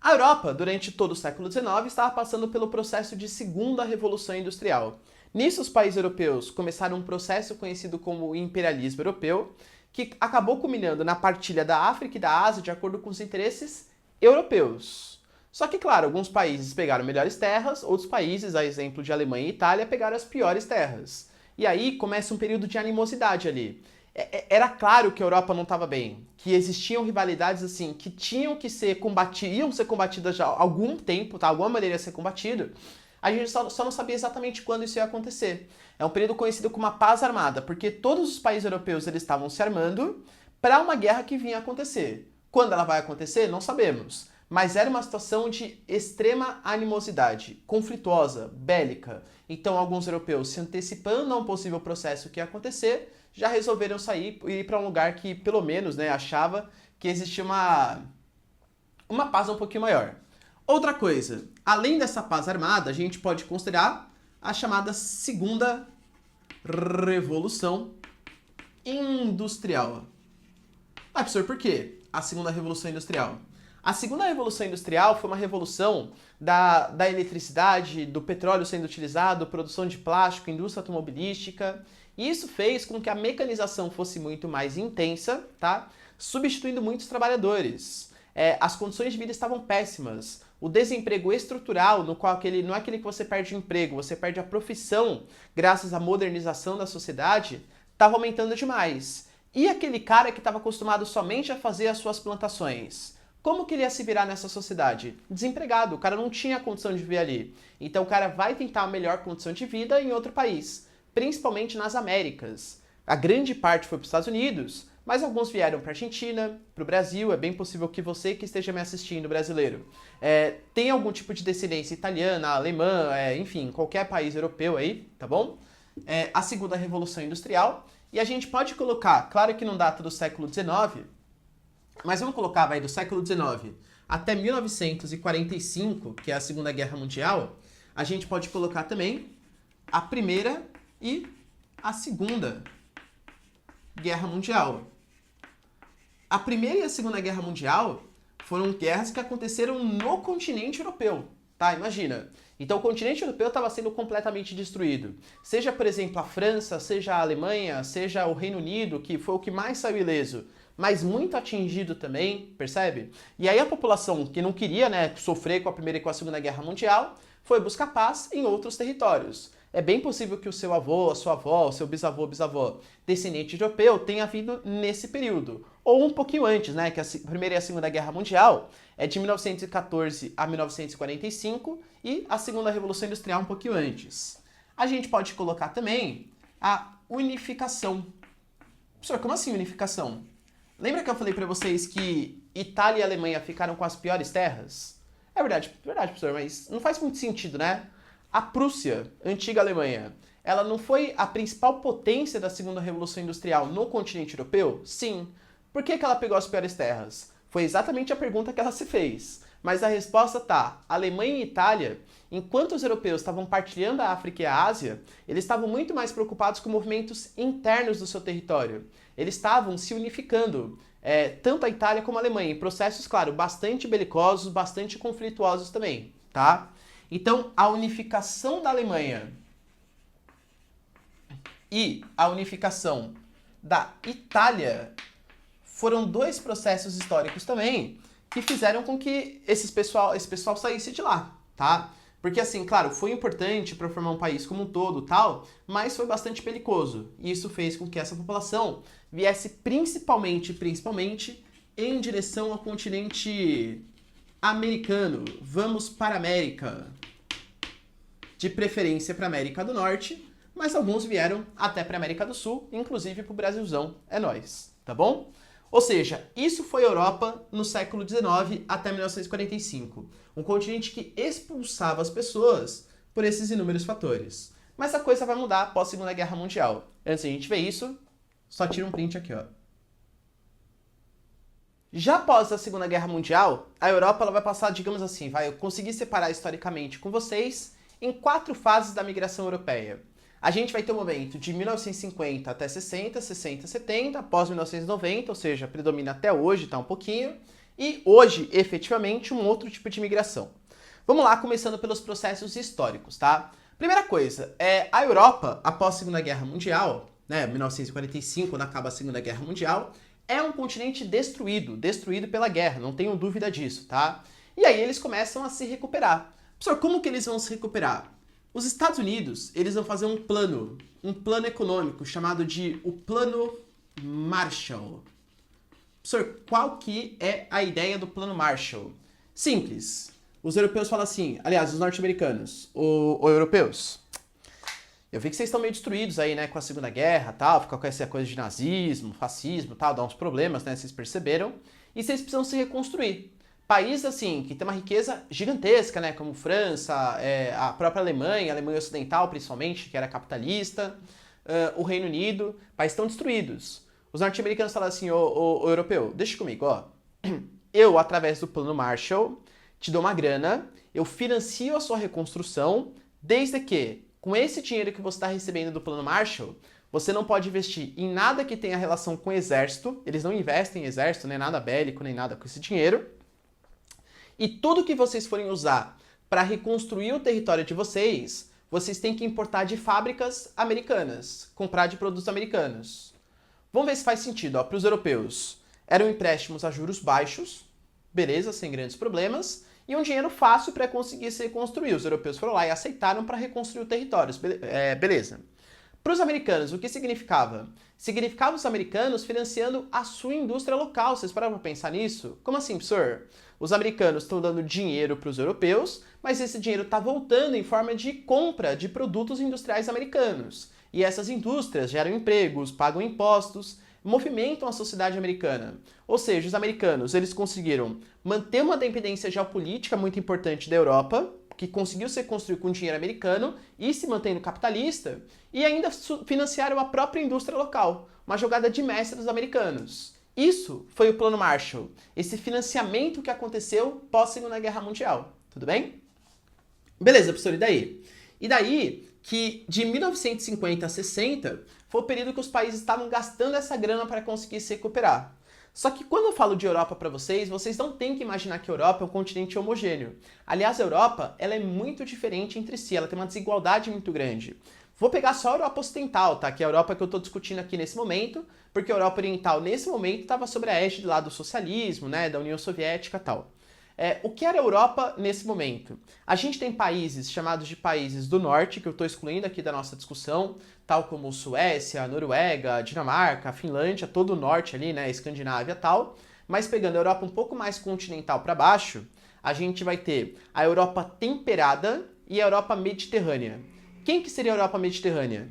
A Europa, durante todo o século XIX, estava passando pelo processo de Segunda Revolução Industrial. Nisso, os países europeus começaram um processo conhecido como imperialismo europeu, que acabou culminando na partilha da África e da Ásia de acordo com os interesses europeus. Só que, claro, alguns países pegaram melhores terras, outros países, a exemplo de Alemanha e Itália, pegaram as piores terras. E aí começa um período de animosidade ali. Era claro que a Europa não estava bem, que existiam rivalidades assim que tinham que ser combatidas, iam ser combatidas já há algum tempo, tá? Alguma maneira ia ser combatido. A gente só não sabia exatamente quando isso ia acontecer. É um período conhecido como a paz armada, porque todos os países europeus eles estavam se armando para uma guerra que vinha acontecer. Quando ela vai acontecer, não sabemos. Mas era uma situação de extrema animosidade, conflituosa, bélica. Então, alguns europeus, se antecipando a um possível processo que ia acontecer, já resolveram sair e ir para um lugar que, pelo menos, né, achava que existia uma paz um pouquinho maior. Outra coisa, além dessa paz armada, a gente pode considerar a chamada Segunda Revolução Industrial. Ah, professor, por quê a Segunda Revolução Industrial? A Segunda Revolução Industrial foi uma revolução da eletricidade, do petróleo sendo utilizado, produção de plástico, indústria automobilística. E isso fez com que a mecanização fosse muito mais intensa, tá? Substituindo muitos trabalhadores. As condições de vida estavam péssimas. O desemprego estrutural, no qual não é aquele que você perde o emprego, você perde a profissão graças à modernização da sociedade, estava aumentando demais. E aquele cara que estava acostumado somente a fazer as suas plantações? Como que ele ia se virar nessa sociedade? Desempregado, o cara não tinha condição de viver ali. Então o cara vai tentar a melhor condição de vida em outro país, principalmente nas Américas. A grande parte foi para os Estados Unidos, mas alguns vieram para a Argentina, para o Brasil. É bem possível que você que esteja me assistindo, brasileiro, tem algum tipo de descendência italiana, alemã, enfim, qualquer país europeu aí, tá bom? A Segunda Revolução Industrial. E a gente pode colocar, claro que não data do século XIX, mas vamos colocar, vai, do século XIX até 1945, que é a Segunda Guerra Mundial, a gente pode colocar também a Primeira e a Segunda Guerra Mundial. A Primeira e a Segunda Guerra Mundial foram guerras que aconteceram no continente europeu, tá? Imagina. Então o continente europeu estava sendo completamente destruído. Seja, por exemplo, a França, seja a Alemanha, seja o Reino Unido, que foi o que mais saiu ileso, mas muito atingido também, percebe? E aí a população que não queria, né, sofrer com a Primeira e com a Segunda Guerra Mundial foi buscar paz em outros territórios. É bem possível que o seu avô, a sua avó, o seu bisavô, bisavó, descendente de europeu, tenha vindo nesse período. Ou um pouquinho antes, né, que a Primeira e a Segunda Guerra Mundial é de 1914 a 1945 e a Segunda Revolução Industrial um pouquinho antes. A gente pode colocar também a unificação. Professor, como assim unificação? Lembra que eu falei para vocês que Itália e Alemanha ficaram com as piores terras? É verdade, professor, mas não faz muito sentido, né? A Prússia, antiga Alemanha, ela não foi a principal potência da segunda revolução industrial no continente europeu? Sim. Por que ela pegou as piores terras? Foi exatamente a pergunta que ela se fez. Mas a resposta tá: Alemanha e Itália, enquanto os europeus estavam partilhando a África e a Ásia, eles estavam muito mais preocupados com movimentos internos do seu território. Eles estavam se unificando, tanto a Itália como a Alemanha, em processos, claro, bastante belicosos, bastante conflituosos também, tá? Então, a unificação da Alemanha e a unificação da Itália foram dois processos históricos também que fizeram com que esse pessoal saísse de lá, tá? Porque assim, claro, foi importante para formar um país como um todo, tal, mas foi bastante belicoso. E isso fez com que essa população viesse principalmente em direção ao continente americano. Vamos para a América. De preferência para a América do Norte, mas alguns vieram até para a América do Sul, inclusive para o Brasilzão, é nóis, tá bom? Ou seja, isso foi a Europa no século XIX até 1945, um continente que expulsava as pessoas por esses inúmeros fatores. Mas a coisa vai mudar após a Segunda Guerra Mundial. Antes de a gente ver isso, só tira um print aqui, ó. Já após a Segunda Guerra Mundial, a Europa ela vai passar, digamos assim, eu conseguir separar historicamente com vocês em 4 fases da migração europeia. A gente vai ter um momento de 1950 até 60, 60, 70, após 1990, ou seja, predomina até hoje, tá um pouquinho, e hoje, efetivamente, um outro tipo de migração. Vamos lá, começando pelos processos históricos, tá? Primeira coisa, a Europa, após a Segunda Guerra Mundial, 1945, quando acaba a Segunda Guerra Mundial, é um continente destruído pela guerra, não tenho dúvida disso, tá? E aí eles começam a se recuperar. Professor, como que eles vão se recuperar? Os Estados Unidos, eles vão fazer um plano econômico chamado de o Plano Marshall. Professor, qual que é a ideia do Plano Marshall? Simples. Os europeus falam assim, aliás, os norte-americanos, ou europeus, eu vi que vocês estão meio destruídos aí, né, com a Segunda Guerra, tal, fica com essa coisa de nazismo, fascismo, tal, dá uns problemas, né, vocês perceberam, e vocês precisam se reconstruir. País, assim, que tem uma riqueza gigantesca, né, como França, a própria Alemanha, a Alemanha Ocidental, principalmente, que era capitalista, o Reino Unido, países estão destruídos. Os norte-americanos falam assim, ô europeu, deixa comigo, ó, eu, através do Plano Marshall, te dou uma grana, eu financio a sua reconstrução, desde que, com esse dinheiro que você está recebendo do Plano Marshall, você não pode investir em nada que tenha relação com o exército, eles não investem em exército, nem nada bélico, nem nada com esse dinheiro, e tudo que vocês forem usar para reconstruir o território de vocês, vocês têm que importar de fábricas americanas, comprar de produtos americanos. Vamos ver se faz sentido. Para os europeus, eram empréstimos a juros baixos, beleza, sem grandes problemas, e um dinheiro fácil para conseguir se reconstruir. Os europeus foram lá e aceitaram para reconstruir o território, beleza. Para os americanos, o que significava? Significava os americanos financiando a sua indústria local. Vocês pararam para pensar nisso? Como assim, professor? Os americanos estão dando dinheiro para os europeus, mas esse dinheiro está voltando em forma de compra de produtos industriais americanos. E essas indústrias geram empregos, pagam impostos, movimentam a sociedade americana. Ou seja, os americanos eles conseguiram manter uma dependência geopolítica muito importante da Europa, que conseguiu se construir com dinheiro americano e se mantendo capitalista, e ainda financiaram a própria indústria local, uma jogada de mestre dos americanos. Isso foi o Plano Marshall, esse financiamento que aconteceu pós-Segunda Guerra Mundial. Tudo bem? Beleza, professor, e daí? E daí que de 1950 a 60 foi o período que os países estavam gastando essa grana para conseguir se recuperar. Só que quando eu falo de Europa para vocês, vocês não têm que imaginar que a Europa é um continente homogêneo. Aliás, a Europa ela é muito diferente entre si, ela tem uma desigualdade muito grande. Vou pegar só a Europa Ocidental, tá? Que é a Europa que eu estou discutindo aqui nesse momento, porque a Europa Oriental, nesse momento, estava sob a égide lá do socialismo, né, da União Soviética e tal. O que era a Europa nesse momento? A gente tem países chamados de países do norte, que eu estou excluindo aqui da nossa discussão, tal como Suécia, Noruega, Dinamarca, Finlândia, todo o norte ali, né, Escandinávia e tal. Mas pegando a Europa um pouco mais continental para baixo, a gente vai ter a Europa temperada e a Europa mediterrânea. Quem que seria a Europa mediterrânea?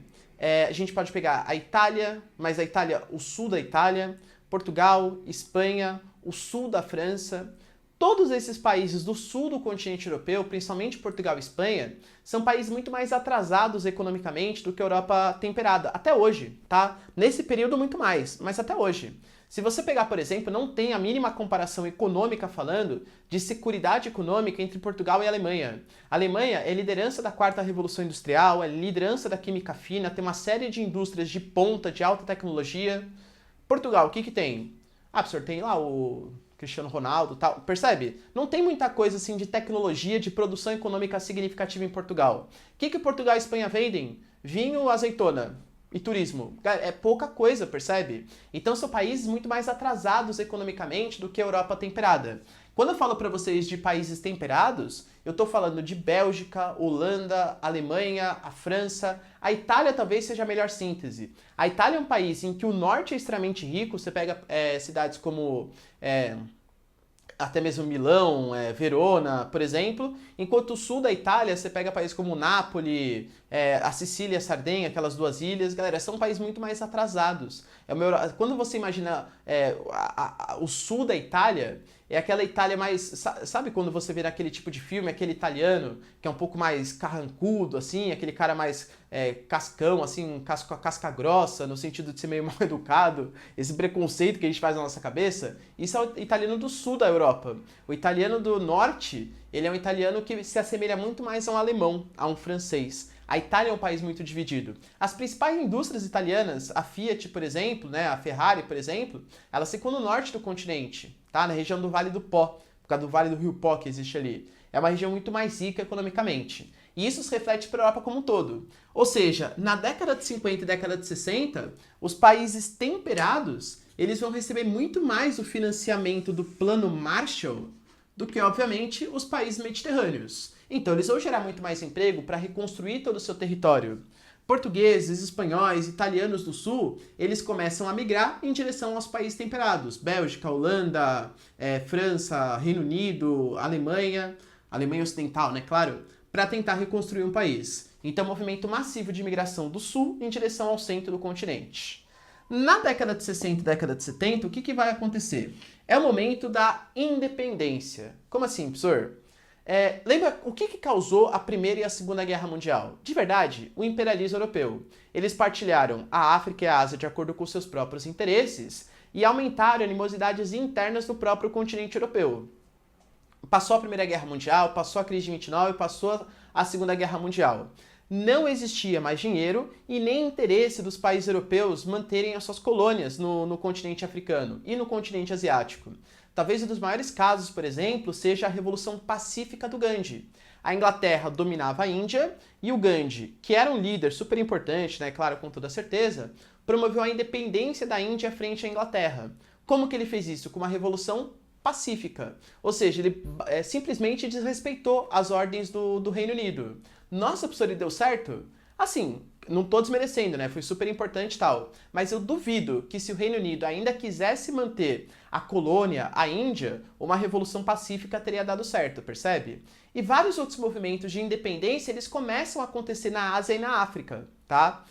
A gente pode pegar a Itália, mas a Itália, o sul da Itália, Portugal, Espanha, o sul da França, Todos esses países do sul do continente europeu, principalmente Portugal e Espanha, são países muito mais atrasados economicamente do que a Europa temperada, até hoje, tá? Nesse período muito mais, mas até hoje. Se você pegar, por exemplo, não tem a mínima comparação econômica falando de seguridade econômica entre Portugal e Alemanha. A Alemanha é liderança da quarta revolução industrial, é liderança da química fina, tem uma série de indústrias de ponta, de alta tecnologia. Portugal, o que que tem? Ah, professor, tem lá o Cristiano Ronaldo e tal. Percebe? Não tem muita coisa assim de tecnologia, de produção econômica significativa em Portugal. O que que Portugal e Espanha vendem? Vinho, azeitona e turismo. É pouca coisa, percebe? Então são países muito mais atrasados economicamente do que a Europa temperada. Quando eu falo para vocês de países temperados, eu estou falando de Bélgica, Holanda, Alemanha, a França. A Itália talvez seja a melhor síntese. A Itália é um país em que o norte é extremamente rico. Você pega cidades como até mesmo Milão, Verona, por exemplo, enquanto o sul da Itália, você pega países como Nápoles, a Sicília, a Sardenha, aquelas duas ilhas, galera, são países muito mais atrasados. Quando você imagina o sul da Itália, é aquela Itália mais... Sabe quando você vê naquele tipo de filme, aquele italiano, que é um pouco mais carrancudo, assim, aquele cara mais cascão, assim, casca grossa, no sentido de ser meio mal educado, esse preconceito que a gente faz na nossa cabeça, isso é o italiano do sul da Europa. O italiano do norte, ele é um italiano que se assemelha muito mais a um alemão, a um francês. A Itália é um país muito dividido. As principais indústrias italianas, a Fiat, por exemplo, né, a Ferrari, por exemplo, elas ficam no norte do continente, tá? Na região do Vale do Pó, por causa do Vale do Rio Pó que existe ali. É uma região muito mais rica economicamente. E isso se reflete para a Europa como um todo. Ou seja, na década de 50 e década de 60, os países temperados, eles vão receber muito mais o financiamento do Plano Marshall do que, obviamente, os países mediterrâneos. Então, eles vão gerar muito mais emprego para reconstruir todo o seu território. Portugueses, espanhóis, italianos do sul, eles começam a migrar em direção aos países temperados. Bélgica, Holanda, França, Reino Unido, Alemanha Ocidental, né, claro, para tentar reconstruir um país. Então, movimento massivo de imigração do sul em direção ao centro do continente. Na década de 60 e década de 70, o que vai acontecer? É o momento da independência. Como assim, professor? Lembra o que causou a Primeira e a Segunda Guerra Mundial? De verdade, o imperialismo europeu. Eles partilharam a África e a Ásia de acordo com seus próprios interesses e aumentaram animosidades internas do próprio continente europeu. Passou a Primeira Guerra Mundial, passou a crise de 29, passou a Segunda Guerra Mundial. Não existia mais dinheiro e nem interesse dos países europeus manterem as suas colônias no continente africano e no continente asiático. Talvez um dos maiores casos, por exemplo, seja a Revolução Pacífica do Gandhi. A Inglaterra dominava a Índia e o Gandhi, que era um líder super importante, né, claro, com toda certeza, promoveu a independência da Índia frente à Inglaterra. Como que ele fez isso? Com uma revolução pacífica. Ou seja, ele simplesmente desrespeitou as ordens do Reino Unido. Nossa, professor, ele deu certo? Assim, não tô desmerecendo, né? Foi super importante e tal. Mas eu duvido que se o Reino Unido ainda quisesse manter a colônia, a Índia, uma revolução pacífica teria dado certo, percebe? E vários outros movimentos de independência, eles começam a acontecer na Ásia e na África, tá?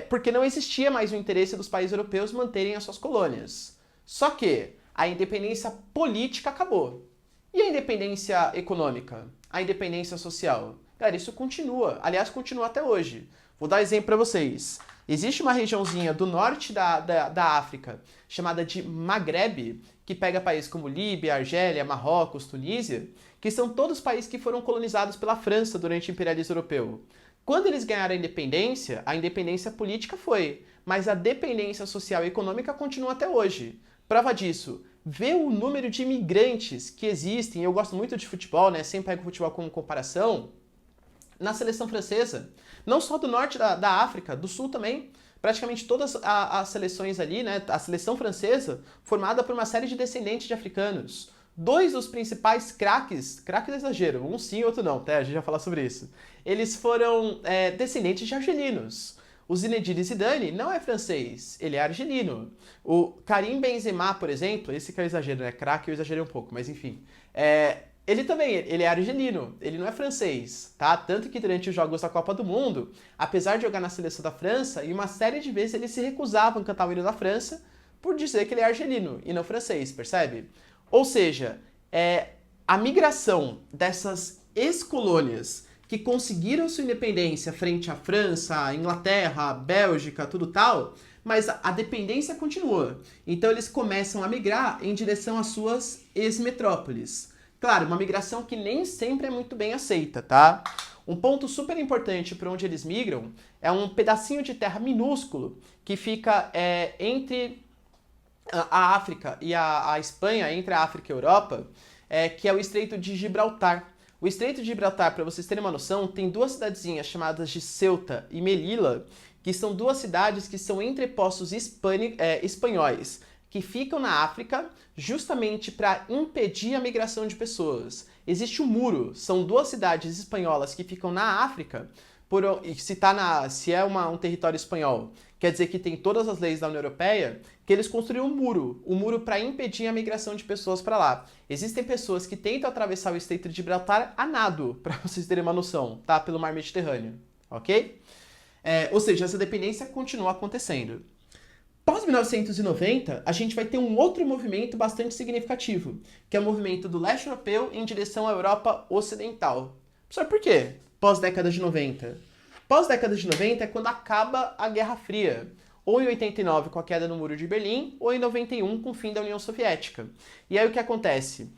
Porque não existia mais o interesse dos países europeus manterem as suas colônias. Só que a independência política acabou. E a independência econômica? A independência social? Cara, isso continua. Aliás, continua até hoje. Vou dar um exemplo para vocês. Existe uma regiãozinha do norte da África, chamada de Maghreb, que pega países como Líbia, Argélia, Marrocos, Tunísia, que são todos países que foram colonizados pela França durante o imperialismo europeu. Quando eles ganharam a independência política foi, mas a dependência social e econômica continua até hoje. Prova disso, vê o número de imigrantes que existem, eu gosto muito de futebol, né? Sempre pego o futebol como comparação, na seleção francesa. Não só do norte da África, do sul também. Praticamente todas as seleções ali, né? A seleção francesa, formada por uma série de descendentes de africanos. Dois dos principais craques é exagero, um sim e outro não, tá? A gente já vai falar sobre isso. Eles foram descendentes de argelinos. O Zinedine Zidane não é francês, ele é argelino. O Karim Benzema, por exemplo, esse que é o exagero, né? Craque eu exagerei um pouco, mas enfim. Ele é argelino, ele não é francês, tá? Tanto que durante os Jogos da Copa do Mundo, apesar de jogar na seleção da França, e uma série de vezes eles se recusavam a cantar o hino da França por dizer que ele é argelino e não francês, percebe? Ou seja, a migração dessas ex-colônias que conseguiram sua independência frente à França, à Inglaterra, à Bélgica, tudo tal, mas a dependência continua. Então eles começam a migrar em direção às suas ex-metrópoles. Claro, uma migração que nem sempre é muito bem aceita, tá? Um ponto super importante para onde eles migram é um pedacinho de terra minúsculo que fica entre a África e a Espanha, entre a África e a Europa, que é o Estreito de Gibraltar. O Estreito de Gibraltar, para vocês terem uma noção, tem duas cidadezinhas chamadas de Ceuta e Melilla, que são duas cidades que são entrepostos espanhóis, que ficam na África justamente para impedir a migração de pessoas. Existe um muro, são duas cidades espanholas que ficam na África, se é um território espanhol, quer dizer que tem todas as leis da União Europeia, que eles construíram um muro para impedir a migração de pessoas para lá. Existem pessoas que tentam atravessar o Estreito de Gibraltar a nado, para vocês terem uma noção, tá? Pelo mar Mediterrâneo, ok? Ou seja, essa dependência continua acontecendo. Pós-1990, a gente vai ter um outro movimento bastante significativo, que é o movimento do leste europeu em direção à Europa Ocidental. Professor, por quê? Pós-década de 90. Pós-década de 90 é quando acaba a Guerra Fria, ou em 89 com a queda no Muro de Berlim, ou em 91 com o fim da União Soviética. E aí o que acontece?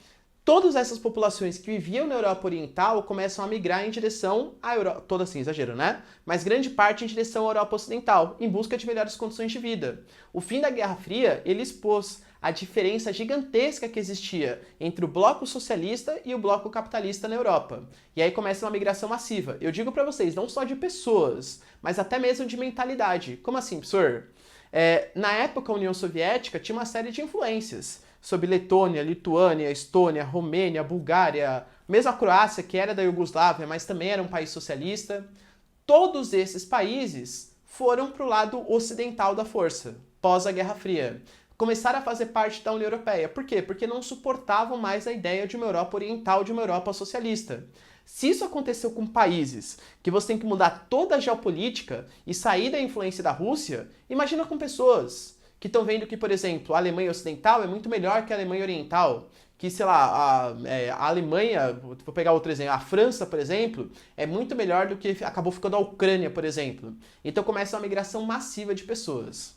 Todas essas populações que viviam na Europa Oriental começam a migrar em direção à Europa, toda assim, exagero, né? Mas grande parte em direção à Europa Ocidental, em busca de melhores condições de vida. O fim da Guerra Fria, ele expôs a diferença gigantesca que existia entre o bloco socialista e o bloco capitalista na Europa. E aí começa uma migração massiva. Eu digo para vocês, não só de pessoas, mas até mesmo de mentalidade. Como assim, professor? Na época, a União Soviética tinha uma série de influências sobre Letônia, Lituânia, Estônia, Romênia, Bulgária, mesmo a Croácia, que era da Iugoslávia, mas também era um país socialista. Todos esses países foram para o lado ocidental da força, pós a Guerra Fria. Começaram a fazer parte da União Europeia. Por quê? Porque não suportavam mais a ideia de uma Europa oriental, de uma Europa socialista. Se isso aconteceu com países que você tem que mudar toda a geopolítica e sair da influência da Rússia, imagina com pessoas que estão vendo que, por exemplo, a Alemanha Ocidental é muito melhor que a Alemanha Oriental, que, sei lá, a Alemanha, vou pegar outro exemplo, a França, por exemplo, é muito melhor do que acabou ficando a Ucrânia, por exemplo. Então começa uma migração massiva de pessoas.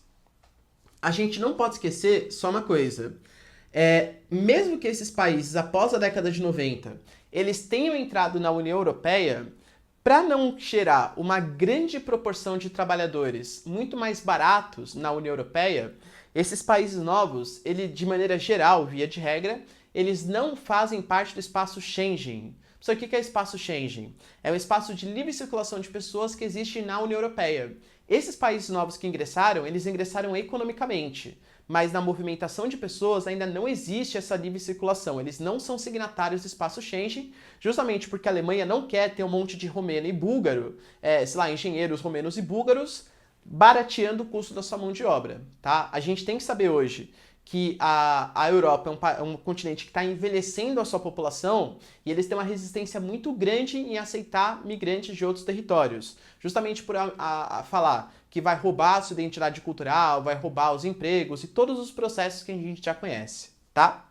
A gente não pode esquecer só uma coisa. Mesmo que esses países, após a década de 90, eles tenham entrado na União Europeia, para não gerar uma grande proporção de trabalhadores muito mais baratos na União Europeia, esses países novos, de maneira geral, via de regra, eles não fazem parte do espaço Schengen. O que é espaço Schengen? É um espaço de livre circulação de pessoas que existe na União Europeia. Esses países novos que ingressaram, eles ingressaram economicamente, mas na movimentação de pessoas ainda não existe essa livre circulação. Eles não são signatários do espaço Schengen, justamente porque a Alemanha não quer ter um monte de romeno e búlgaro, engenheiros romenos e búlgaros, barateando o custo da sua mão de obra, tá? A gente tem que saber hoje que a Europa é um continente que está envelhecendo a sua população e eles têm uma resistência muito grande em aceitar migrantes de outros territórios, justamente por falar que vai roubar a sua identidade cultural, vai roubar os empregos e todos os processos que a gente já conhece, tá?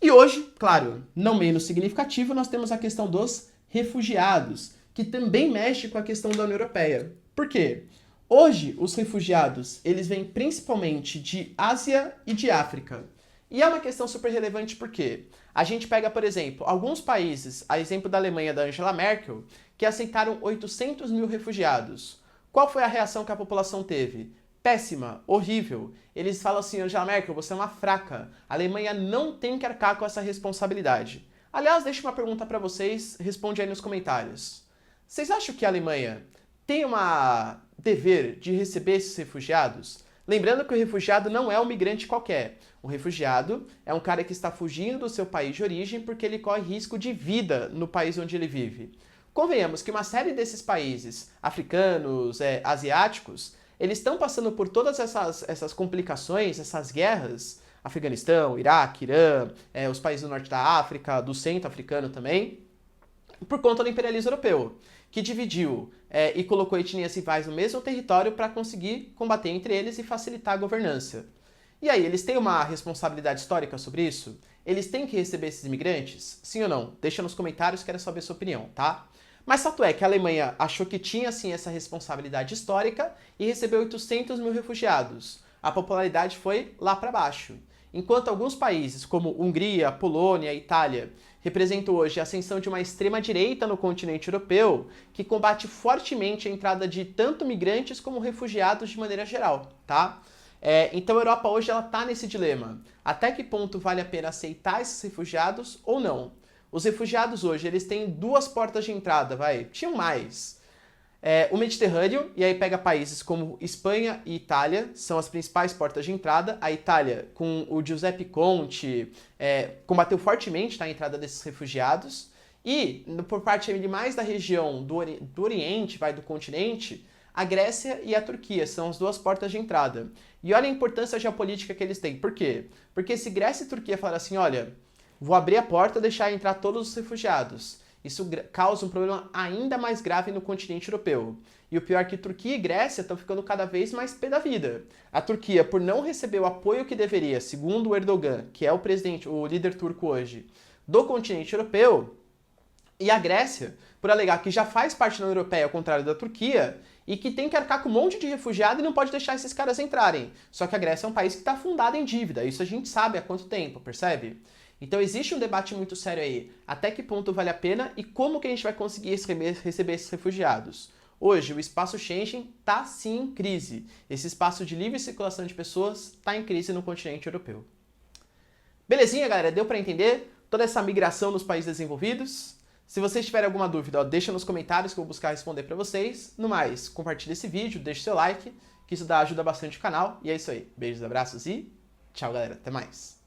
E hoje, claro, não menos significativo, nós temos a questão dos refugiados, que também mexe com a questão da União Europeia. Por quê? Hoje, os refugiados, eles vêm principalmente de Ásia e de África. E é uma questão super relevante porque a gente pega, por exemplo, alguns países, a exemplo da Alemanha da Angela Merkel, que aceitaram 800 mil refugiados. Qual foi a reação que a população teve? Péssima, horrível. Eles falam assim, Angela Merkel, você é uma fraca. A Alemanha não tem que arcar com essa responsabilidade. Aliás, deixo uma pergunta para vocês, responde aí nos comentários. Vocês acham que a Alemanha tem uma dever de receber esses refugiados? Lembrando que o refugiado não é um migrante qualquer. O refugiado é um cara que está fugindo do seu país de origem porque ele corre risco de vida no país onde ele vive. Convenhamos que uma série desses países africanos, asiáticos, eles estão passando por todas essas complicações, essas guerras, Afeganistão, Iraque, Irã, os países do norte da África, do centro africano também, por conta do imperialismo europeu, que dividiu e colocou etnias rivais no mesmo território para conseguir combater entre eles e facilitar a governança. E aí, eles têm uma responsabilidade histórica sobre isso? Eles têm que receber esses imigrantes? Sim ou não? Deixa nos comentários, quero saber a sua opinião, tá? Mas fato é que a Alemanha achou que tinha sim essa responsabilidade histórica e recebeu 800 mil refugiados. A popularidade foi lá para baixo. Enquanto alguns países, como Hungria, Polônia e Itália, representam hoje a ascensão de uma extrema-direita no continente europeu, que combate fortemente a entrada de tanto migrantes como refugiados de maneira geral, tá? Então a Europa hoje ela está nesse dilema. Até que ponto vale a pena aceitar esses refugiados ou não? Os refugiados hoje, eles têm duas portas de entrada, tinham mais. O Mediterrâneo, e aí pega países como Espanha e Itália, são as principais portas de entrada. A Itália, com o Giuseppe Conte, combateu fortemente a entrada desses refugiados. E, por parte mais da região do Oriente, do continente, a Grécia e a Turquia são as duas portas de entrada. E olha a importância geopolítica que eles têm. Por quê? Porque se Grécia e Turquia falarem assim, olha, vou abrir a porta e deixar entrar todos os refugiados, isso causa um problema ainda mais grave no continente europeu. E o pior é que Turquia e Grécia estão ficando cada vez mais pé da vida. A Turquia, por não receber o apoio que deveria, segundo o Erdogan, que é o líder turco hoje, do continente europeu, e a Grécia, por alegar que já faz parte da União Europeia, ao contrário da Turquia, e que tem que arcar com um monte de refugiado e não pode deixar esses caras entrarem. Só que a Grécia é um país que está afundado em dívida, isso a gente sabe há quanto tempo, percebe? Então existe um debate muito sério aí, até que ponto vale a pena e como que a gente vai conseguir receber esses refugiados. Hoje, o espaço Schengen está sim em crise. Esse espaço de livre circulação de pessoas está em crise no continente europeu. Belezinha, galera? Deu para entender toda essa migração nos países desenvolvidos? Se vocês tiverem alguma dúvida, deixa nos comentários que eu vou buscar responder para vocês. No mais, compartilhe esse vídeo, deixe seu like, que isso ajuda bastante o canal. E é isso aí. Beijos, abraços e tchau, galera. Até mais.